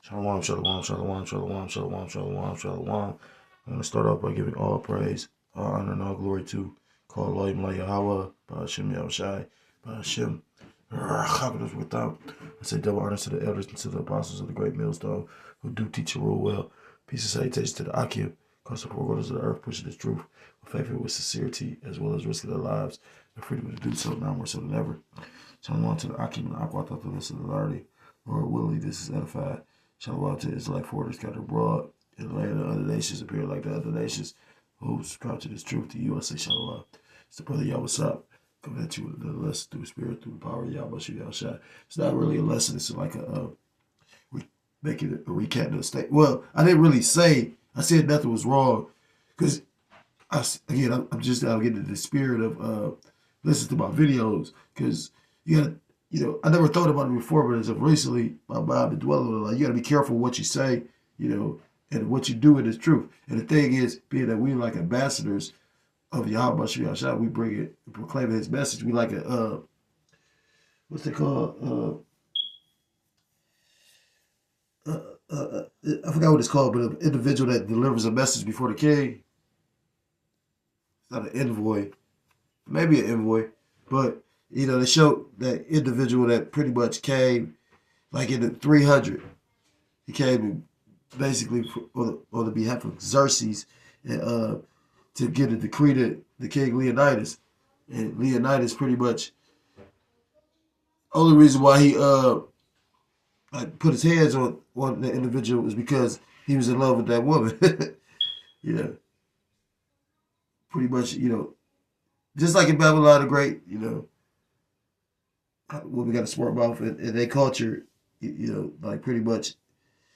Shalom, shalom, shalom, shalom, shalom, shalom, shalom. I'm going to start off by giving all praise, all honor, and all glory to call Elohim La Yahweh, Ba'ashem Yahushai, Ba'ashem Chakras without. I say double honors to the elders and to the apostles of the great millstone who do teach and rule well. Peace and salutations to the Akim, cause the four quarters of the earth, pushing the truth with faith and with sincerity, as well as risking their lives and freedom to do so now more so than ever. Shalom to the Akim and Aqua, thought the list of the Lardy. Lord willing, this is edified. Shalom to Israelite foreigners scattered abroad, and the land of other nations appear like the other nations who subscribe to this truth. To you, I say Shalom. It's the brother Yahweh coming at you with the lesson through the spirit, through the power of Yahweh Shai. It's not really a lesson. It's like making a recap of the state. Well, I didn't really say. I said nothing was wrong because I'm just getting into the spirit of listening to my videos because you got to. I never thought about it before, but as of recently, my mind been dwelling on it. Like, you got to be careful what you say, and what you do with is truth. And the thing is, being that we like ambassadors of Yahweh Shai, we bring it, proclaiming his message. We like what's they called? I forgot what it's called, but an individual that delivers a message before the king. It's not an envoy, maybe an envoy, but they show that individual that pretty much came like in the 300. He came basically on the behalf of Xerxes and, to get a decree to the king Leonidas. And Leonidas pretty much, only reason why he put his hands on the individual was because he was in love with that woman. Pretty much, just like in Babylon the Great, when we got a smart mouth and their culture, like pretty much,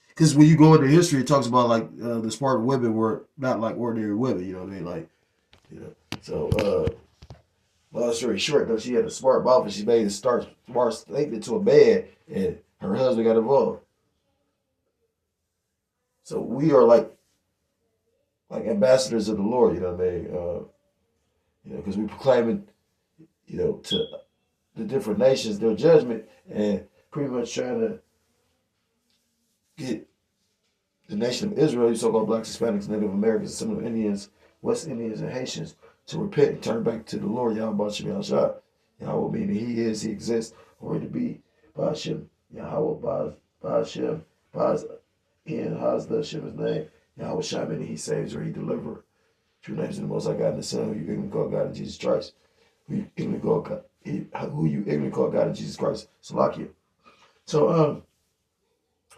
because when you go into history, it talks about like the Spartan women were not like ordinary women. You know what I mean? Like, So, long story short, though, she had a smart mouth and she made a smart statement to a man, and her husband got involved. So we are like ambassadors of the Lord. You know what I mean? Because we proclaiming, to the different nations their judgment, and pretty much trying to get the nation of Israel, you so-called blacks, Hispanics, Native Americans, Seminole Indians, West Indians, and Haitians to repent and turn back to the Lord, Yahweh Shem Shai. Yahweh meaning he is, he exists, or to be Ba'ashem, Yahweh Ba'ashem, Ba'as in Hazda Hashem his name, Yahweh Shai meaning he saves or he delivers. True names of the Most High God and the Son, who you ignorantly call God in Jesus Christ. Who you ignorantly call God in Jesus Christ. Salakia. So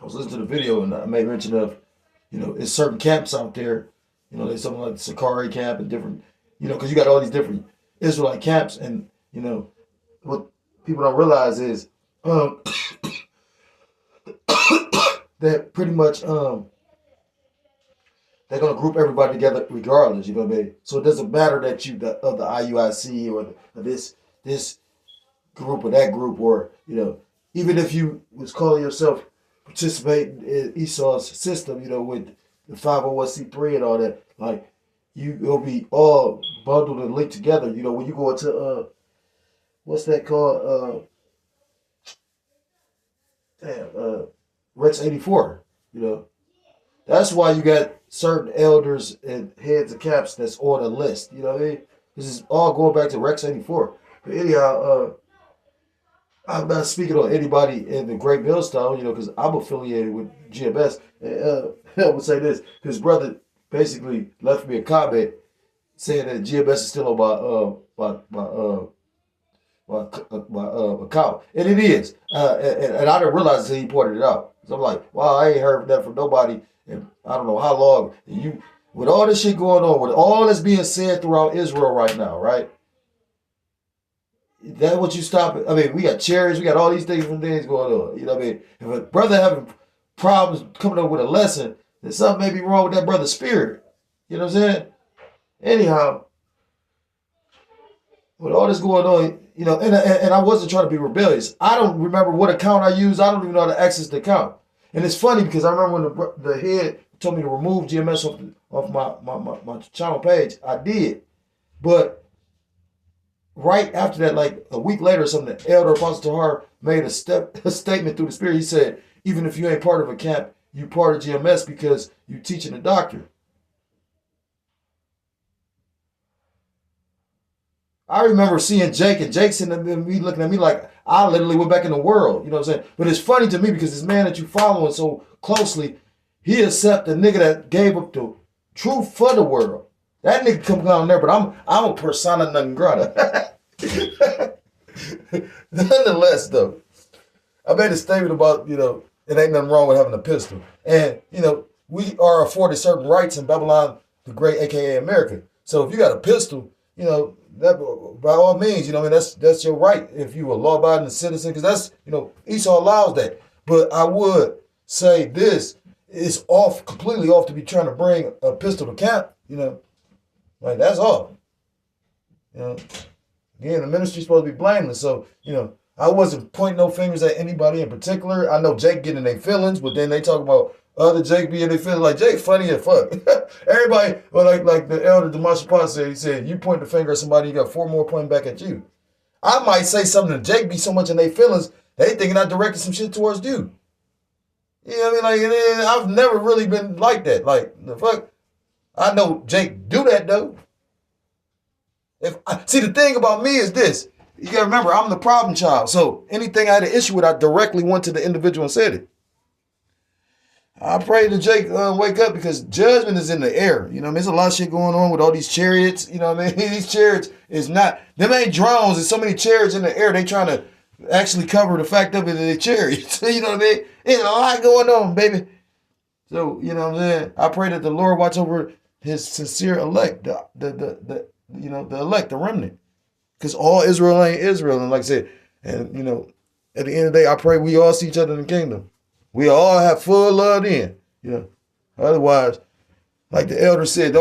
I was listening to the video and I made mention of, it's certain camps out there. There's something like the Sakari camp and different, because you got all these different Israelite camps, and what people don't realize is that pretty much they're gonna group everybody together regardless. You know what I mean? So it doesn't matter that you of the IUIC or this group or that group, or even if you was calling yourself participating in Esau's system, with the 501c3 and all that, like you'll be all bundled and linked together. When you go into what's that called? Rex 84. That's why you got certain elders and heads of camps that's on a list. You know what I mean? This is all going back to Rex 84. But anyhow, I'm not speaking on anybody in the Great Millstone, because I'm affiliated with GMS. And I would say this: his brother basically left me a comment saying that GMS is still on my account, and it is. And I didn't realize until he pointed it out. So I'm like, wow, I ain't heard that from nobody, and I don't know how long. With all this shit going on, with all that's being said throughout Israel right now, right? That's what you stop it. I mean, we got chariots, we got all these things going on. You know what I mean? If a brother having problems coming up with a lesson, then something may be wrong with that brother's spirit. You know what I'm saying? Anyhow, with all this going on, and I wasn't trying to be rebellious. I don't remember what account I used. I don't even know how to access the account. And it's funny because I remember when the head told me to remove GMS off my channel page, I did. But right after that, like a week later or something, the elder Apostle Tahar made a statement through the spirit. He said, even if you ain't part of a camp, you part of GMS because you teaching a doctrine. I remember seeing Jake and Jake sitting and me looking at me like I literally went back in the world. You know what I'm saying? But it's funny to me because this man that you following so closely, he accept the nigga that gave up the truth for the world. That nigga come down there, but I'm a persona non grata. Nonetheless, though, I made a statement about, it ain't nothing wrong with having a pistol. And, we are afforded certain rights in Babylon the Great, aka America. So if you got a pistol, that by all means, that's your right if you a law-abiding citizen, because that's, Esau allows that. But I would say this is completely off to be trying to bring a pistol to camp, like that's off. Again, the ministry's supposed to be blameless. So, I wasn't pointing no fingers at anybody in particular. I know Jake getting their feelings, but then they talk about other Jake being their feelings. Like, Jake funny as fuck. Everybody, well, like the elder Demasha Potts said, he said, you point the finger at somebody, you got 4 more pointing back at you. I might say something to Jake be so much in their feelings, they thinking I directed some shit towards you. You know what I mean? Like, I've never really been like that. Like, the fuck? I know Jake do that, though. See, the thing about me is this. You got to remember, I'm the problem child. So anything I had an issue with, I directly went to the individual and said it. I pray that Jake wake up because judgment is in the air. There's a lot of shit going on with all these chariots. These chariots is not, them ain't drones. There's so many chariots in the air. They trying to actually cover the fact of it in the chariots. You know what I mean? There's a lot going on, baby. So, you know what I'm saying? I pray that the Lord watch over his sincere elect, the elect, the remnant. Because all Israel ain't Israel. And like I said, and, at the end of the day, I pray we all see each other in the kingdom. We all have full love then. Otherwise, like the elder said,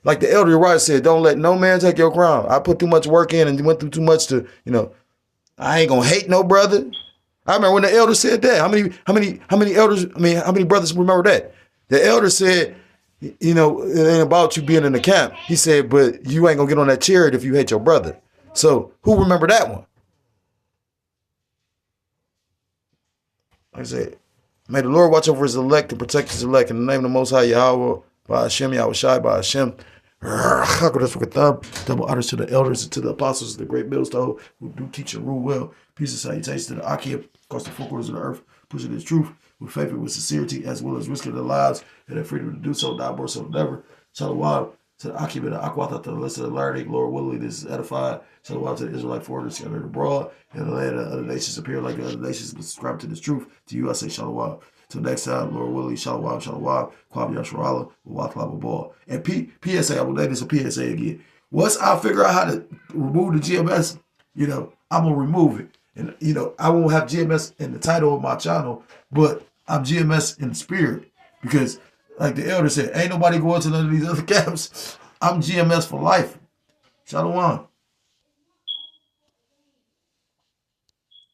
like the elder Uriah said, don't let no man take your crown. I put too much work in and went through too much to, I ain't gonna hate no brother. I remember when the elder said that. How many elders, how many brothers remember that? The elder said, it ain't about you being in the camp. He said, but you ain't gonna get on that chariot if you hate your brother. So who remember that one? Like I said, may the Lord watch over his elect and protect his elect in the name of the Most High Yahweh, by Hashem, Yahweh Shai, by Hashem. Double honors to the elders and to the apostles, the great millstone who do teach and rule well. Peace and salutations to the Akim, across the 4 corners of the earth, pushing his truth with faith and with sincerity, as well as risking their lives and their freedom to do so, die more so never. Shalom to the Akim and the Aquath, to the list of the learning, Lord willing, this is edified. Shalom to the Israelite foreigners scattered abroad, and the land of other nations appear like the other nations, but subscribe to this truth. To you, I say shalom. Till next time, Lord willing, shalom, shalom, Kwab Yasharala, Watlaba Ball. And PSA, I will name this a PSA again. Once I figure out how to remove the GMS, I'm going to remove it. And, I won't have GMS in the title of my channel, but I'm GMS in the spirit. Because, like the elder said, ain't nobody going to none of these other camps. I'm GMS for life. Shalom.